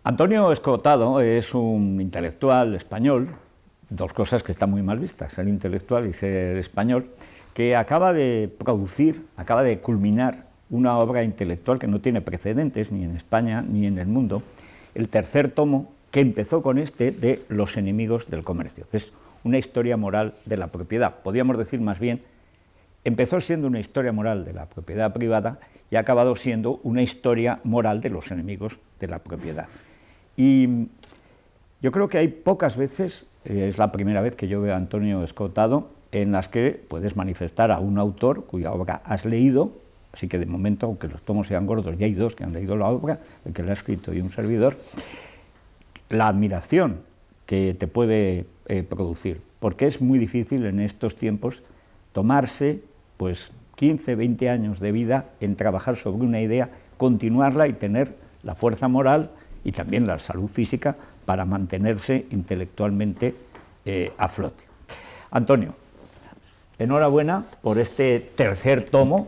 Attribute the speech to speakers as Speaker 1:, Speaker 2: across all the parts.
Speaker 1: Antonio Escotado es un intelectual español, dos cosas que están muy mal vistas, ser intelectual y ser español, que acaba de producir, acaba de culminar una obra intelectual que no tiene precedentes ni en España ni en el mundo, el tercer tomo que empezó con este de Los enemigos del comercio, que es una historia moral de la propiedad. Podríamos decir más bien, empezó siendo una historia moral de la propiedad privada y ha acabado siendo una historia moral de los enemigos de la propiedad. Y yo creo que hay pocas veces, es la primera vez que yo veo a Antonio Escotado, en las que puedes manifestar a un autor cuya obra has leído, así que de momento, aunque los tomos sean gordos, ya hay dos que han leído la obra, el que la ha escrito y un servidor, la admiración que te puede producir, porque es muy difícil en estos tiempos tomarse pues 15, 20 años de vida en trabajar sobre una idea, continuarla y tener la fuerza moral y también la salud física para mantenerse intelectualmente a flote. Antonio, enhorabuena por este tercer tomo,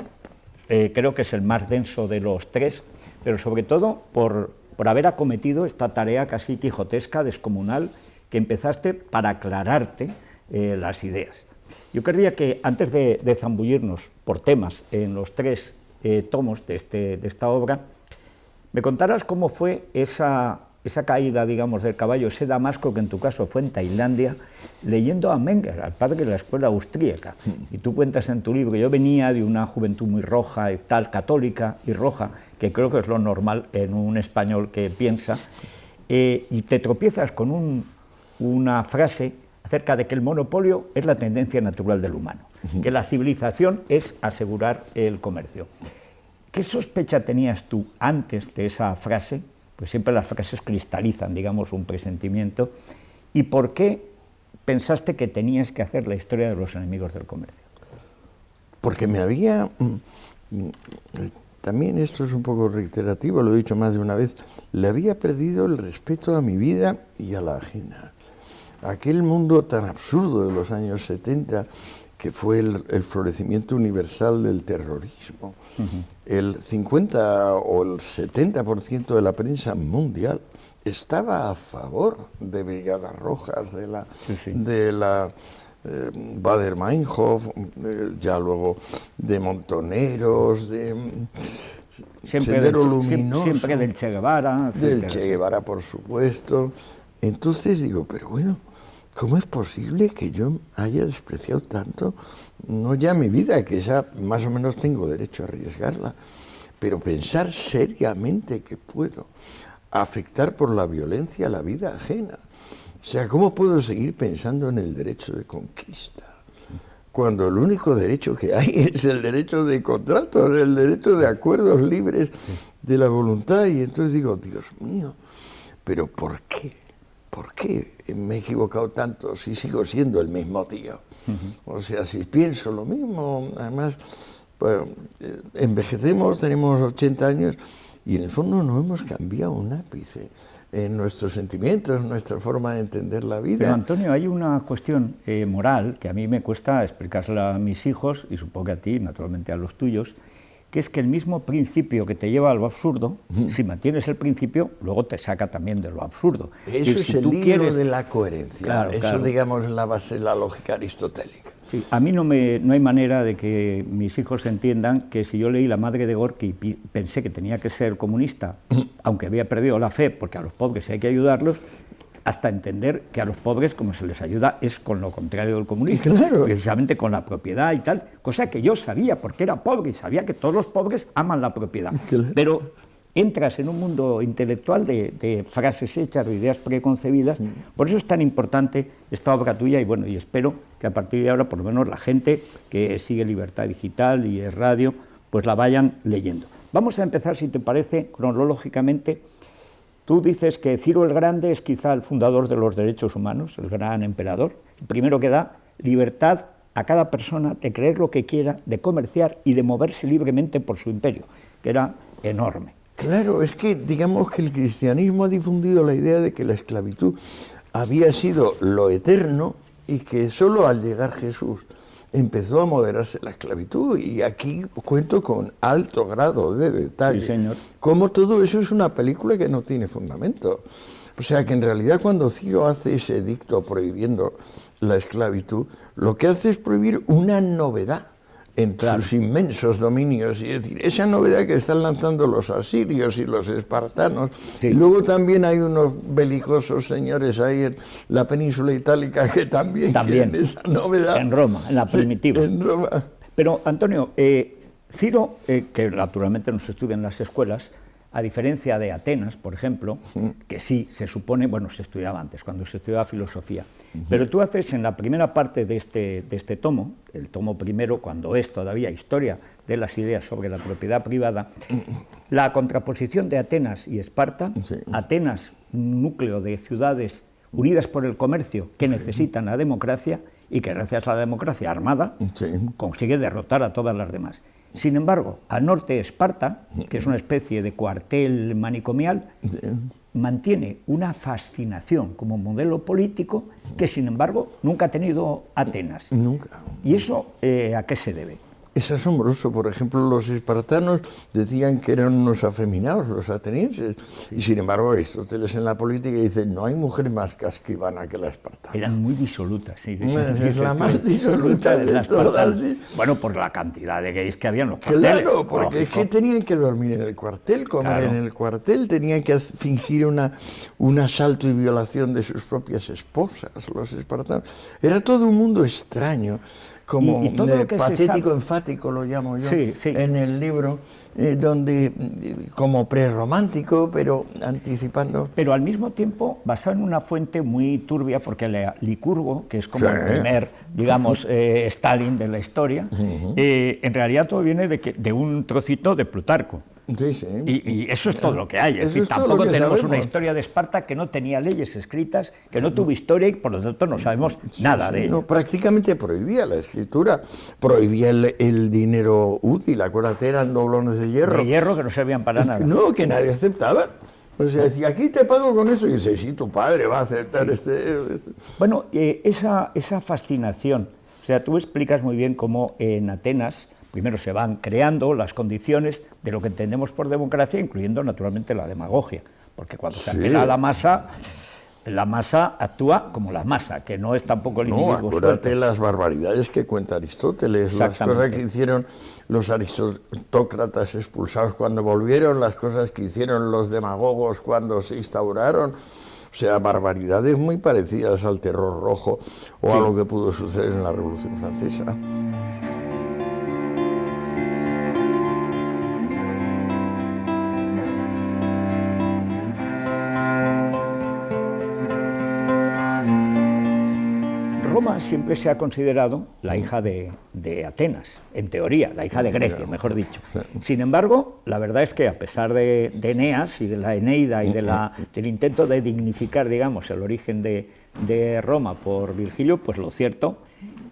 Speaker 1: creo que es el más denso de los tres, pero sobre todo por haber acometido esta tarea casi quijotesca, descomunal, que empezaste para aclararte las ideas. Yo querría que, antes de zambullirnos por temas en los tres tomos de esta obra, me contaras cómo fue esa caída, digamos, del caballo, ese damasco que en tu caso fue en Tailandia, leyendo a Menger, al padre de la escuela austríaca. Y tú cuentas en tu libro que yo venía de una juventud muy roja, y tal, católica y roja, que creo que es lo normal en un español que piensa, y te tropiezas con una frase acerca de que el monopolio es la tendencia natural del humano, que la civilización es asegurar el comercio. ¿Qué sospecha tenías tú antes de esa frase? Pues siempre las frases cristalizan, digamos, un presentimiento. ¿Y por qué pensaste que tenías que hacer la historia de los enemigos del comercio?
Speaker 2: Porque me había... También esto es un poco reiterativo, lo he dicho más de una vez, le había perdido el respeto a mi vida y a la ajena. Aquel mundo tan absurdo de los años 70, que fue el florecimiento universal del terrorismo. El 50 o el 70% de la prensa mundial estaba a favor de Brigadas Rojas, de la Baader-Meinhof, ya luego de Montoneros, de Sendero Luminoso.
Speaker 1: Siempre del Che Guevara.
Speaker 2: Del Che Guevara, por supuesto. Entonces digo, pero bueno, ¿cómo es posible que yo haya despreciado tanto, no ya mi vida, que ya más o menos tengo derecho a arriesgarla, pero pensar seriamente que puedo afectar por la violencia la vida ajena? O sea, ¿cómo puedo seguir pensando en el derecho de conquista? Cuando el único derecho que hay es el derecho de contratos, el derecho de acuerdos libres de la voluntad. Y entonces digo, Dios mío, ¿pero por qué? ¿Por qué me he equivocado tanto si sigo siendo el mismo tío? O sea, si pienso lo mismo, además, pues, envejecemos, tenemos 80 años y en el fondo no hemos cambiado un ápice en nuestros sentimientos, en nuestra forma de entender la vida.
Speaker 1: Pero Antonio, hay una cuestión moral que a mí me cuesta explicársela a mis hijos y supongo que a ti, naturalmente a los tuyos, que es que el mismo principio que te lleva a lo absurdo, si mantienes el principio, luego te saca también de lo absurdo.
Speaker 2: Eso es el libro de la coherencia,
Speaker 1: claro,
Speaker 2: eso
Speaker 1: claro.
Speaker 2: Digamos es la base de la lógica aristotélica.
Speaker 1: Sí, a mí no hay manera de que mis hijos entiendan que si yo leí La madre de Gorky y pensé que tenía que ser comunista, aunque había perdido la fe, porque a los pobres hay que ayudarlos, hasta entender que a los pobres, como se les ayuda, es con lo contrario del comunismo,
Speaker 2: claro,
Speaker 1: precisamente con la propiedad y tal, cosa que yo sabía, porque era pobre y sabía que todos los pobres aman la propiedad, claro. Pero entras en un mundo intelectual de frases hechas, de ideas preconcebidas, por eso es tan importante esta obra tuya y bueno, y espero que a partir de ahora, por lo menos la gente que sigue Libertad Digital y es radio, pues la vayan leyendo. Vamos a empezar, si te parece, cronológicamente. Tú dices que Ciro el Grande es quizá el fundador de los derechos humanos, el gran emperador, el primero que da libertad a cada persona de creer lo que quiera, de comerciar y de moverse libremente por su imperio, que era enorme.
Speaker 2: Claro, es que digamos que el cristianismo ha difundido la idea de que la esclavitud había sido lo eterno y que solo al llegar Jesús empezó a moderarse la esclavitud, y aquí cuento con alto grado de detalle.
Speaker 1: Sí, señor.
Speaker 2: Como todo eso es una película que no tiene fundamento. O sea que en realidad cuando Ciro hace ese edicto prohibiendo la esclavitud, lo que hace es prohibir una novedad en sus inmensos dominios, y es decir, esa novedad que están lanzando los asirios y los espartanos.
Speaker 1: Sí.
Speaker 2: Y luego también hay unos belicosos señores ahí en la península itálica que también quieren esa novedad.
Speaker 1: En Roma, en la primitiva.
Speaker 2: Sí, en Roma.
Speaker 1: Pero, Antonio, Ciro, que naturalmente no se estudia en las escuelas, a diferencia de Atenas, por ejemplo, que sí, se supone, bueno, se estudiaba antes, cuando se estudiaba filosofía, pero tú haces en la primera parte de este tomo, el tomo primero, cuando es todavía historia de las ideas sobre la propiedad privada, la contraposición de Atenas y Esparta. Sí. Atenas, un núcleo de ciudades unidas por el comercio que necesitan la democracia y que gracias a la democracia armada consigue derrotar a todas las demás. Sin embargo, al norte Esparta, que es una especie de cuartel manicomial, mantiene una fascinación como modelo político que, sin embargo, nunca ha tenido Atenas.
Speaker 2: Nunca.
Speaker 1: ¿Y eso a qué se debe?
Speaker 2: Es asombroso. Por ejemplo, los espartanos decían que eran unos afeminados, los atenienses, y sin embargo Aristóteles en la política dice: no hay mujer más casquivana que la espartana.
Speaker 1: Eran muy disolutas, sí.
Speaker 2: Es la más disoluta de todas. ¿Sí?
Speaker 1: Bueno, por la cantidad de gays que había en los cuarteles.
Speaker 2: Claro, porque es que tenían que dormir en el cuartel, comer en el cuartel, tenían que fingir un asalto y violación de sus propias esposas, los espartanos. Era todo un mundo extraño. Como
Speaker 1: y todo lo que
Speaker 2: patético enfático lo llamo yo en el libro, donde como prerromántico, pero anticipando.
Speaker 1: Pero al mismo tiempo basado en una fuente muy turbia, porque Licurgo, que es como el primer, digamos, Stalin de la historia, en realidad todo viene de un trocito de Plutarco.
Speaker 2: Sí, sí.
Speaker 1: Y eso es todo lo que hay. Es decir, tampoco tenemos una historia de Esparta que no tenía leyes escritas, que no tuvo historia y por lo tanto no sabemos nada de ello.
Speaker 2: No, prácticamente prohibía la escritura, prohibía el dinero útil. Acuérdate, eran doblones de hierro.
Speaker 1: De hierro que no servían para nada.
Speaker 2: No, que nadie aceptaba. O sea, decía: aquí te pago con eso. Y dice: sí, tu padre va a aceptar este.
Speaker 1: Bueno, esa fascinación, o sea, tú explicas muy bien cómo en Atenas primero se van creando las condiciones de lo que entendemos por democracia, incluyendo naturalmente la demagogia, porque cuando se apela a la masa actúa como la masa, que no es tampoco el individuo.
Speaker 2: No, acuérdate las barbaridades que cuenta Aristóteles, las cosas que hicieron los aristócratas expulsados cuando volvieron, las cosas que hicieron los demagogos cuando se instauraron. O sea, barbaridades muy parecidas al terror rojo o a lo que pudo suceder en la Revolución Francesa.
Speaker 1: Roma siempre se ha considerado la hija de Atenas, en teoría, la hija de Grecia, mejor dicho. Sin embargo, la verdad es que a pesar de Eneas y de la Eneida y del intento de dignificar, digamos, el origen de Roma por Virgilio, pues lo cierto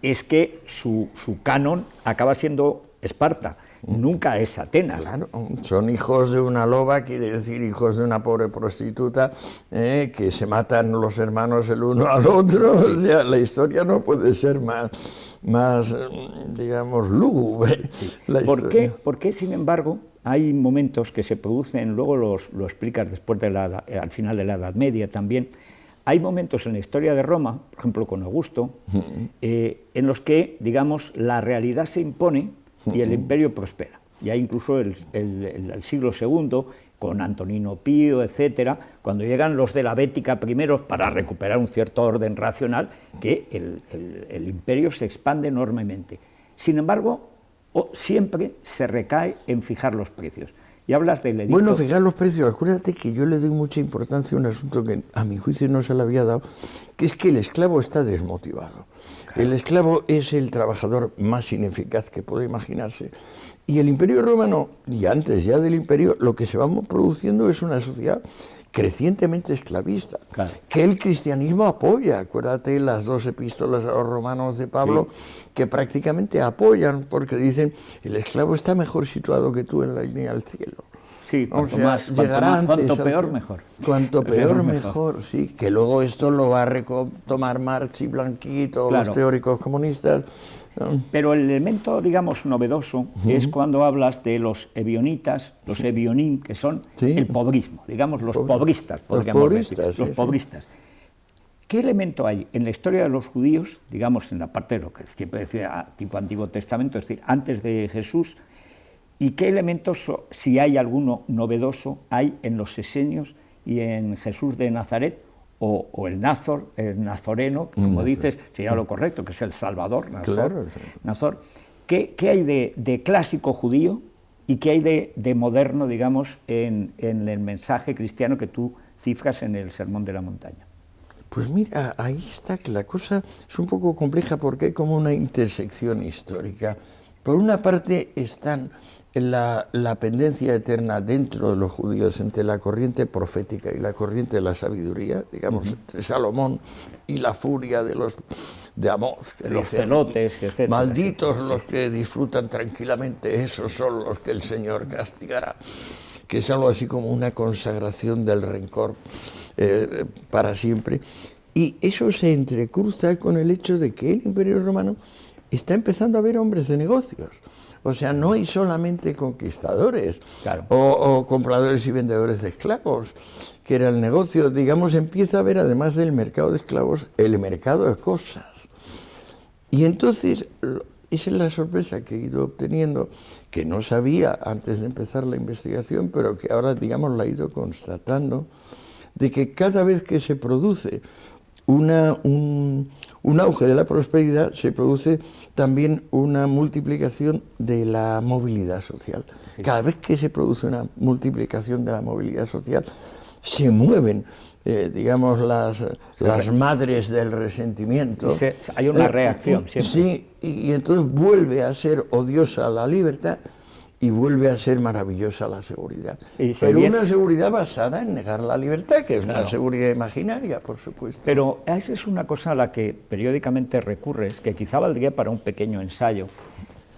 Speaker 1: es que su canon acaba siendo Esparta. Nunca es Atenas.
Speaker 2: Claro, son hijos de una loba, quiere decir hijos de una pobre prostituta, que se matan los hermanos el uno al otro. O sea, la historia no puede ser más digamos, lúgubre.
Speaker 1: ¿Por qué, sin embargo, hay momentos que se producen, luego lo explicas después al final de la Edad Media también, hay momentos en la historia de Roma, por ejemplo con Augusto, en los que, digamos, la realidad se impone y el imperio prospera. Ya incluso el siglo II, con Antonino Pío, etcétera, cuando llegan los de la Bética primeros para recuperar un cierto orden racional, que el imperio se expande enormemente. Sin embargo, siempre se recae en fijar los precios. Y hablas del edicto.
Speaker 2: Bueno, fijar los precios. Acuérdate que yo le doy mucha importancia a un asunto que a mi juicio no se le había dado, que es que el esclavo está desmotivado. Claro. El esclavo es el trabajador más ineficaz que puede imaginarse. Y el Imperio Romano, y antes ya del Imperio, lo que se va produciendo es una sociedad crecientemente esclavista, claro, que el cristianismo apoya. Acuérdate las 2 epístolas a los romanos de Pablo, que prácticamente apoyan, porque dicen: el esclavo está mejor situado que tú en la línea del cielo.
Speaker 1: Sí,
Speaker 2: o sea, llegará antes.
Speaker 1: Cuanto peor, mejor.
Speaker 2: Cuanto peor, mejor, sí. Que luego esto lo va a tomar Marx y Blanquito, claro, los teóricos comunistas.
Speaker 1: Pero el elemento, digamos, novedoso es cuando hablas de los ebionitas, los ebionim, que son el pobrismo, digamos, los pobristas, podríamos decir, los pobristas. ¿Qué elemento hay en la historia de los judíos, digamos, en la parte de lo que siempre decía tipo Antiguo Testamento, es decir, antes de Jesús, y qué elementos, si hay alguno novedoso, hay en los esenios y en Jesús de Nazaret, o el Nazor, el nazoreno, como dices, sería lo correcto, que es el Salvador, Nazor. Claro, sí. Nazor. ¿Qué hay de clásico judío y qué hay de moderno, digamos, en el mensaje cristiano que tú cifras en el Sermón de la Montaña?
Speaker 2: Pues mira, ahí está que la cosa es un poco compleja porque hay como una intersección histórica. Por una parte están la pendencia eterna dentro de los judíos entre la corriente profética y la corriente de la sabiduría, digamos, entre Salomón y la furia de Amós, que
Speaker 1: los celotes, etc.
Speaker 2: Malditos los que disfrutan tranquilamente, esos son los que el Señor castigará, que es algo así como una consagración del rencor para siempre. Y eso se entrecruza con el hecho de que el Imperio Romano está empezando a ver hombres de negocios. O sea, no hay solamente conquistadores, claro, o compradores y vendedores de esclavos, que era el negocio. Digamos, empieza a haber, además del mercado de esclavos, el mercado de cosas. Y entonces, esa es la sorpresa que he ido obteniendo, que no sabía antes de empezar la investigación, pero que ahora, digamos, la he ido constatando, de que cada vez que se produce un auge de la prosperidad, se produce también una multiplicación de la movilidad social. Cada vez que se produce una multiplicación de la movilidad social, se mueven, digamos, las madres del resentimiento.
Speaker 1: Hay una reacción siempre.
Speaker 2: Sí, y entonces vuelve a ser odiosa la libertad y vuelve a ser maravillosa la seguridad. Pero una seguridad basada en negar la libertad, que es una seguridad imaginaria, por supuesto.
Speaker 1: Pero esa es una cosa a la que periódicamente recurres, que quizá valdría para un pequeño ensayo,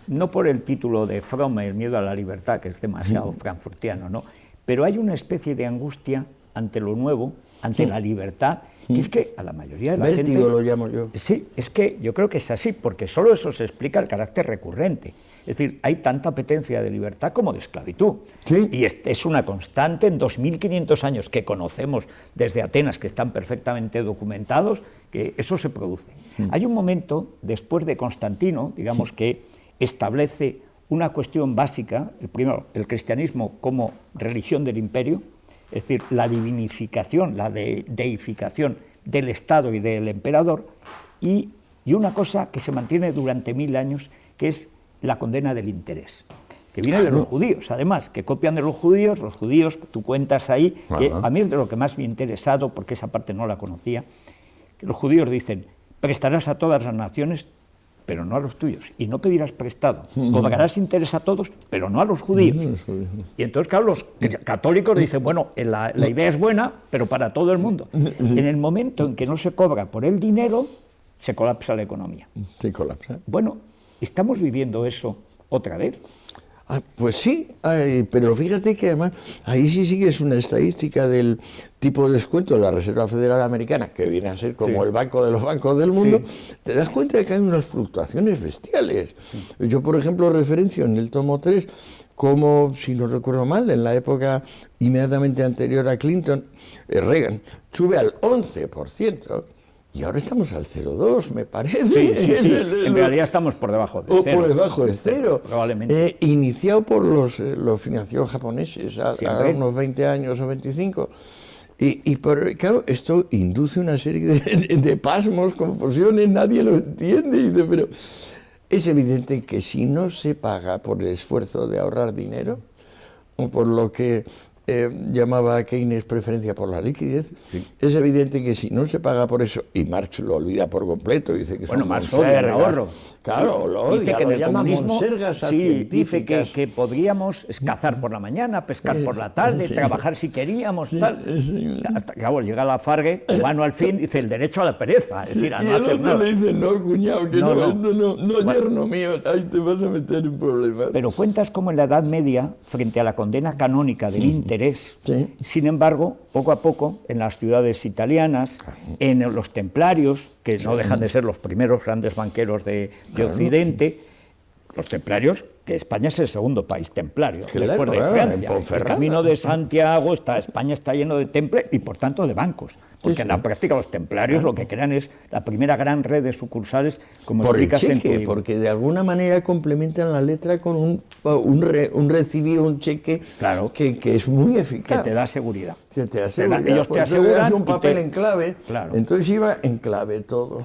Speaker 1: no por el título de Fromm, el miedo a la libertad, que es demasiado frankfurtiano, ¿no? Pero hay una especie de angustia ante lo nuevo, ante la libertad, que es que a la mayoría de la gente...
Speaker 2: Vértigo lo llamo yo.
Speaker 1: Sí, es que yo creo que es así, porque solo eso se explica el carácter recurrente. Es decir, hay tanta apetencia de libertad como de esclavitud.
Speaker 2: Sí.
Speaker 1: Y es una constante en 2500 años que conocemos desde Atenas, que están perfectamente documentados, que eso se produce. Hay un momento, después de Constantino, digamos, que establece una cuestión básica, primero, el cristianismo como religión del imperio, es decir, la divinificación, la deificación del Estado y del emperador, y una cosa que se mantiene durante 1000 años, que es la condena del interés, que viene de los judíos, además, que copian de los judíos, tú cuentas ahí, que a mí es de lo que más me ha interesado, porque esa parte no la conocía, que los judíos dicen, prestarás a todas las naciones, pero no a los tuyos, y no pedirás prestado, cobrarás interés a todos, pero no a los judíos. Y entonces, claro, los católicos dicen, bueno, la idea es buena, pero para todo el mundo. En el momento en que no se cobra por el dinero, se colapsa la economía.
Speaker 2: Se colapsa.
Speaker 1: Bueno, ¿estamos viviendo eso otra vez?
Speaker 2: Pues sí, pero fíjate que además ahí sí sigues una estadística del tipo de descuento de la Reserva Federal Americana, que viene a ser como el banco de los bancos del mundo, te das cuenta de que hay unas fluctuaciones bestiales. Yo, por ejemplo, referencio en el tomo 3, como, si no recuerdo mal, en la época inmediatamente anterior a Clinton, Reagan, sube al 11%. Y ahora estamos al 0,2, me parece.
Speaker 1: Sí. En realidad estamos por debajo de cero.
Speaker 2: O por debajo de cero.
Speaker 1: Probablemente.
Speaker 2: Iniciado por los financieros japoneses, hace unos 20 años o 25. Claro, esto induce una serie de pasmos, confusiones, nadie lo entiende. Pero es evidente que si no se paga por el esfuerzo de ahorrar dinero, o por lo que llamaba a Keynes preferencia por la liquidez, es evidente que si no se paga por eso, y Marx lo olvida por completo, dice que son
Speaker 1: Marx odia el ahorro.
Speaker 2: Claro, lo odia,
Speaker 1: dice que
Speaker 2: lo
Speaker 1: en el
Speaker 2: llama
Speaker 1: comunismo,
Speaker 2: monsergas
Speaker 1: dice
Speaker 2: científicas.
Speaker 1: que podríamos cazar por la mañana, pescar por la tarde, trabajar si queríamos, tal. Hasta que llega la Fargue, cubano al fin, dice el derecho a la pereza, es decir, a no
Speaker 2: y el
Speaker 1: hacer
Speaker 2: otro
Speaker 1: nada.
Speaker 2: le dice, no, cuñado, que no,
Speaker 1: Bueno,
Speaker 2: yerno mío, ahí te vas a meter en problemas.
Speaker 1: Pero cuentas como en la Edad Media, frente a la condena canónica del interés, sin embargo, poco a poco, en las ciudades italianas, en los templarios, que no dejan de ser los primeros grandes banqueros de Occidente, los templarios, que España es el segundo país templario, después de Francia. El Camino de Santiago, España está lleno de templos y, por tanto, de bancos. Porque en la práctica los templarios lo que crean es la primera gran red de sucursales, como explicas en tu libro.
Speaker 2: Porque de alguna manera complementan la letra con un recibido, un cheque, que es muy eficaz.
Speaker 1: Que te da seguridad.
Speaker 2: Ellos te aseguran un papel en clave, entonces iba en clave todo.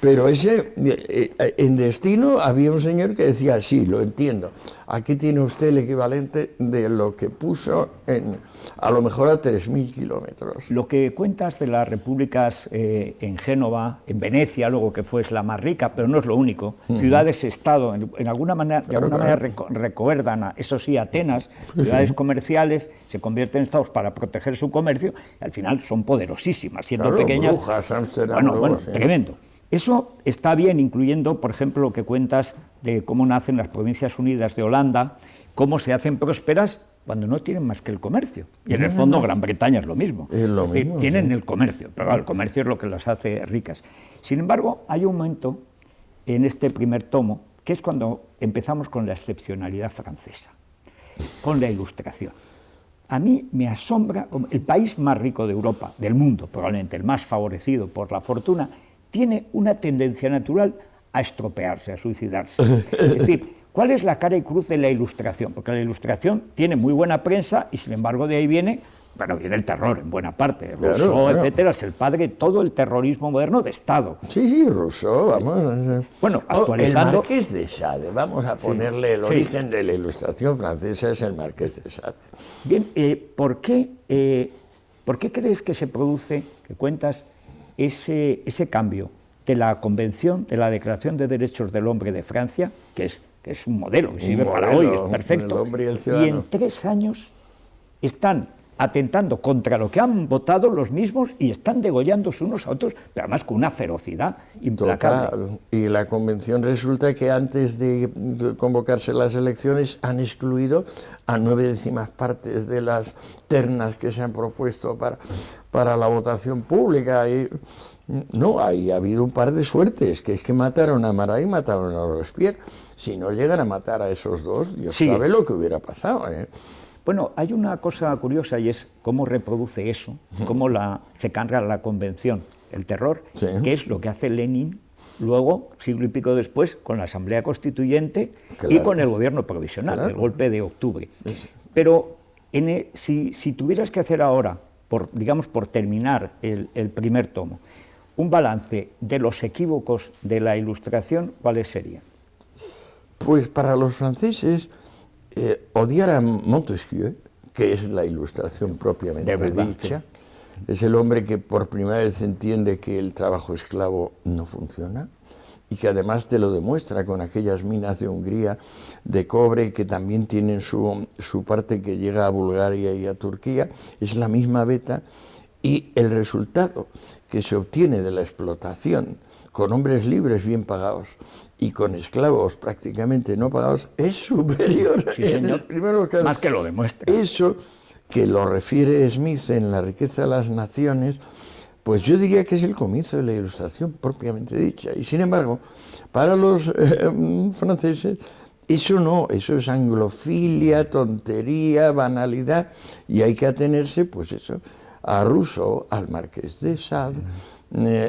Speaker 2: Pero en Destino había un señor que decía, sí, lo entiendo, aquí tiene usted el equivalente de lo que puso a lo mejor a 3.000 kilómetros.
Speaker 1: Lo que cuentas de las repúblicas en Génova, en Venecia, luego que fue la más rica, pero no es lo único, ciudades-estado, de alguna manera recuerdan, eso sí, Atenas, ciudades comerciales, se convierten en estados para proteger su comercio, y al final son poderosísimas, siendo pequeñas.
Speaker 2: Brujas, Amsterdam,
Speaker 1: bueno, tremendo. Eso está bien, incluyendo, por ejemplo, lo que cuentas de cómo nacen las Provincias Unidas de Holanda, cómo se hacen prósperas cuando no tienen más que el comercio. Y en el fondo Gran Bretaña es lo mismo. Es decir, tienen el comercio, pero el comercio es lo que las hace ricas. Sin embargo, hay un momento en este primer tomo, que es cuando empezamos con la excepcionalidad francesa, con la Ilustración. A mí me asombra, el país más rico de Europa, del mundo, probablemente el más favorecido por la fortuna, tiene una tendencia natural a estropearse, a suicidarse. Es decir, ¿cuál es la cara y cruz de la Ilustración? Porque la Ilustración tiene muy buena prensa y, sin embargo, de ahí viene el terror, en buena parte. Rousseau, etcétera, es el padre de todo el terrorismo moderno de Estado.
Speaker 2: Sí, Rousseau, vamos.
Speaker 1: Bueno, actualizando.
Speaker 2: El Marqués de Sade, vamos a ponerle el origen de la Ilustración francesa, es el Marqués de Sade.
Speaker 1: Bien, ¿por qué crees que se produce, que cuentas, ese cambio de la Convención, de la Declaración de Derechos del Hombre de Francia, que es un modelo, que sirve para hoy, es perfecto, y en 3 años están atentando contra lo que han votado los mismos y están degollándose unos a otros, pero además con una ferocidad implacable?
Speaker 2: Total. Y la Convención resulta que antes de convocarse las elecciones han excluido a 9/10 partes de las ternas que se han propuesto para la votación pública. Y no, ahí ha habido un par de suertes, que es que mataron a Marat y mataron a Robespierre. Si no llegan a matar a esos dos, Dios sabe lo que hubiera pasado, ¿eh?
Speaker 1: Bueno, hay una cosa curiosa y es cómo reproduce eso, cómo se carga la Convención, el terror, que es lo que hace Lenin luego, siglo y pico después, con la Asamblea Constituyente y con el gobierno provisional, el golpe de octubre. Pero si tuvieras que hacer ahora, por terminar el primer tomo, un balance de los equívocos de la Ilustración, ¿cuáles serían?
Speaker 2: Pues para los franceses, odiar a Montesquieu, que es la Ilustración propiamente dicha, es el hombre que por primera vez entiende que el trabajo esclavo no funciona y que además te lo demuestra con aquellas minas de Hungría de cobre que también tienen su parte que llega a Bulgaria y a Turquía, es la misma beta, y el resultado que se obtiene de la explotación con hombres libres bien pagados y con esclavos prácticamente no pagados es superior.
Speaker 1: Sí, señor. Más que lo demuestra.
Speaker 2: Eso, que lo refiere Smith en La riqueza de las naciones, pues yo diría que es el comienzo de la Ilustración propiamente dicha. Y sin embargo, para los franceses, eso no, eso es anglofilia, tontería, banalidad, y hay que atenerse, pues eso, a Rousseau, al Marqués de Sade,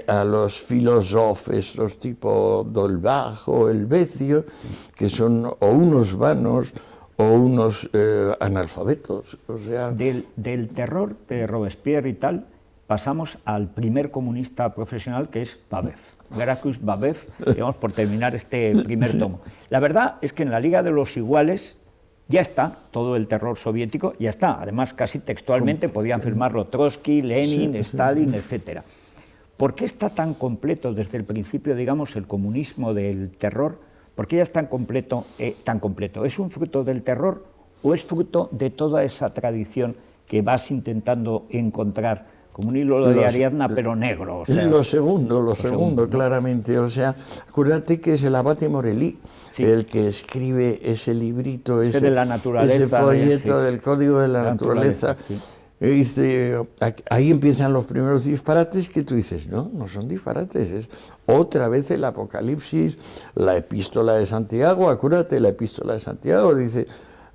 Speaker 2: a los filósofos, los tipo D'Holbach o Helvecio, que son o unos vanos o unos analfabetos. O sea,
Speaker 1: del terror de Robespierre y tal, pasamos al primer comunista profesional, que es Babeuf, Gracchus Babeuf, digamos, por terminar este primer tomo. La verdad es que en la Liga de los Iguales ya está todo el terror soviético, ya está. Además, casi textualmente podían firmarlo Trotsky, Lenin, Stalin, etc. ¿Por qué está tan completo desde el principio, digamos, el comunismo del terror? ¿Por qué ya es tan completo? ¿Es un fruto del terror o es fruto de toda esa tradición que vas intentando encontrar como un hilo de Ariadna, pero negro?
Speaker 2: O sea, lo segundo, claramente. O sea, acuérdate que es el abate Morelli, el que escribe ese librito, ese
Speaker 1: de la naturaleza,
Speaker 2: ese folleto del Código de la Naturaleza. Y dice, ahí empiezan los primeros disparates que tú dices, no son disparates, es otra vez el Apocalipsis, la epístola de Santiago, acuérdate, la epístola de Santiago dice,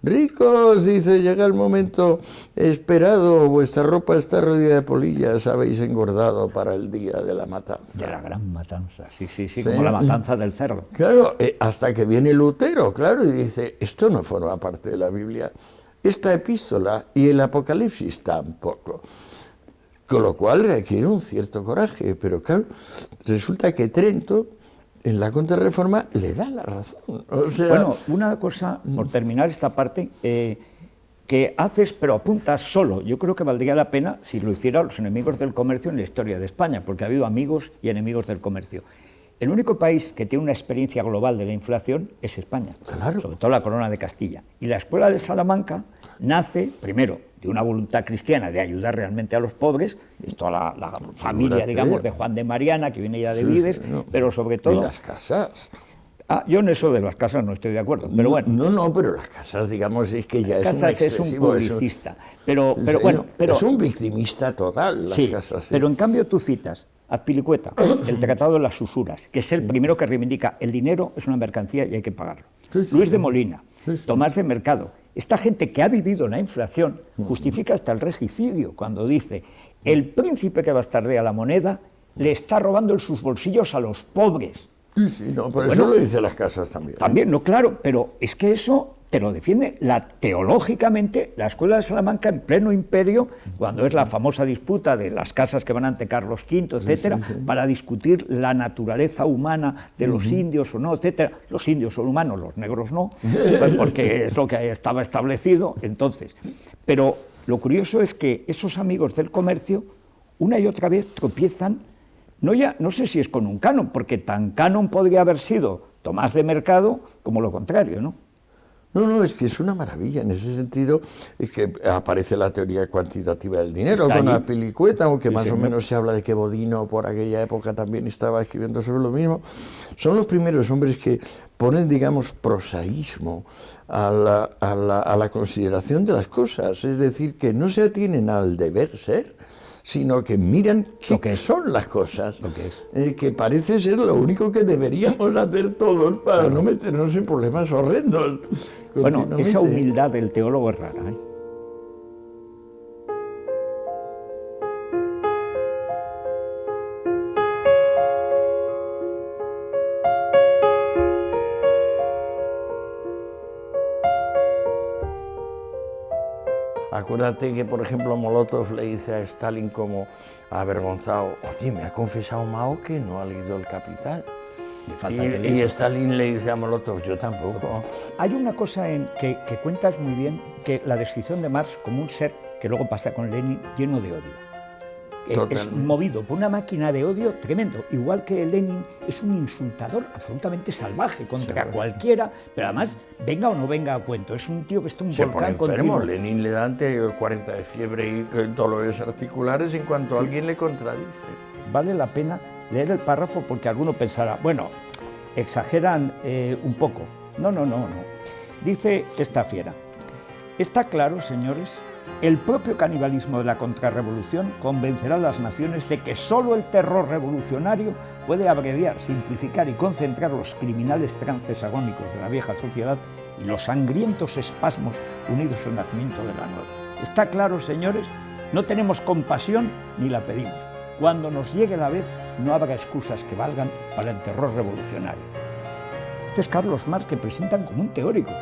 Speaker 2: ricos, dice, llega el momento esperado, vuestra ropa está rodeada de polillas, habéis engordado para el día de la matanza.
Speaker 1: De la gran matanza, sí, como la matanza del cerdo.
Speaker 2: Claro, hasta que viene Lutero, claro, y dice, esto no forma parte de la Biblia. Esta epístola y el Apocalipsis tampoco. Con lo cual requiere un cierto coraje, pero claro, resulta que Trento, en la Contrarreforma, le da la razón. O sea,
Speaker 1: bueno, una cosa, por terminar esta parte, que haces, pero apuntas solo. Yo creo que valdría la pena si lo hicieran los enemigos del comercio en la historia de España, porque ha habido amigos y enemigos del comercio. El único país que tiene una experiencia global de la inflación es España,
Speaker 2: claro.
Speaker 1: Sobre todo la Corona de Castilla. Y la Escuela de Salamanca nace, primero, de una voluntad cristiana de ayudar realmente a los pobres, esto la familia, digamos, de Juan de Mariana, que viene ya de Vides, pero sobre todo...
Speaker 2: Y las casas.
Speaker 1: Yo en eso de las casas no estoy de acuerdo, pero bueno.
Speaker 2: No, pero las casas, digamos, es que ya
Speaker 1: es un publicista. Pero bueno,
Speaker 2: es un victimista total, las casas.
Speaker 1: Pero en cambio tú citas Azpilicueta, el Tratado de las Usuras, que es el primero que reivindica el dinero es una mercancía y hay que pagarlo. Luis de Molina, Tomás de Mercado. Esta gente que ha vivido la inflación justifica hasta el regicidio cuando dice el príncipe que bastardea la moneda le está robando en sus bolsillos a los pobres.
Speaker 2: Pero eso lo dicen las casas también.
Speaker 1: También, claro, pero es que eso te lo defiende teológicamente la Escuela de Salamanca en pleno imperio, cuando es la famosa disputa de las casas que van ante Carlos V, etcétera, para discutir la naturaleza humana de los indios o no, etcétera. Los indios son humanos, los negros no, pues porque es lo que estaba establecido entonces. Pero lo curioso es que esos amigos del comercio una y otra vez tropiezan, no sé si es con un canon, porque tan canon podría haber sido Tomás de Mercado como lo contrario, ¿no?
Speaker 2: No, es que es una maravilla. En ese sentido es que aparece la teoría cuantitativa del dinero con Azpilicueta, aunque más o menos se habla de que Bodino por aquella época también estaba escribiendo sobre lo mismo. Son los primeros hombres que ponen, digamos, prosaísmo a la consideración de las cosas, es decir, que no se atienen al deber ser, sino que miran qué son las cosas, que parece ser lo único que deberíamos hacer todos para no meternos en problemas horrendos.
Speaker 1: Bueno, esa humildad del teólogo es rara, ¿eh?
Speaker 2: Acuérdate que, por ejemplo, Molotov le dice a Stalin como avergonzado, oye, me ha confesado Mao que no ha leído El Capital. Y Stalin le dice a Molotov, yo tampoco.
Speaker 1: Hay una cosa que cuentas muy bien, que la descripción de Marx como un ser que luego pasa con Lenin lleno de odio. Es movido por una máquina de odio tremendo, igual que Lenin es un insultador absolutamente salvaje contra cualquiera, pero además venga o no venga a cuento, es un tío que está un volcán continuo.
Speaker 2: Lenin le da ante 40 de fiebre y dolores articulares en cuanto alguien le contradice.
Speaker 1: Vale la pena leer el párrafo porque alguno pensará, bueno, exageran un poco. No. Dice esta fiera, está claro, señores, el propio canibalismo de la contrarrevolución convencerá a las naciones de que solo el terror revolucionario puede abreviar, simplificar y concentrar los criminales trances agónicos de la vieja sociedad y los sangrientos espasmos unidos al nacimiento de la nueva. Está claro, señores, no tenemos compasión ni la pedimos. Cuando nos llegue la vez, no habrá excusas que valgan para el terror revolucionario. Este es Carlos Marx, que presentan como un teórico.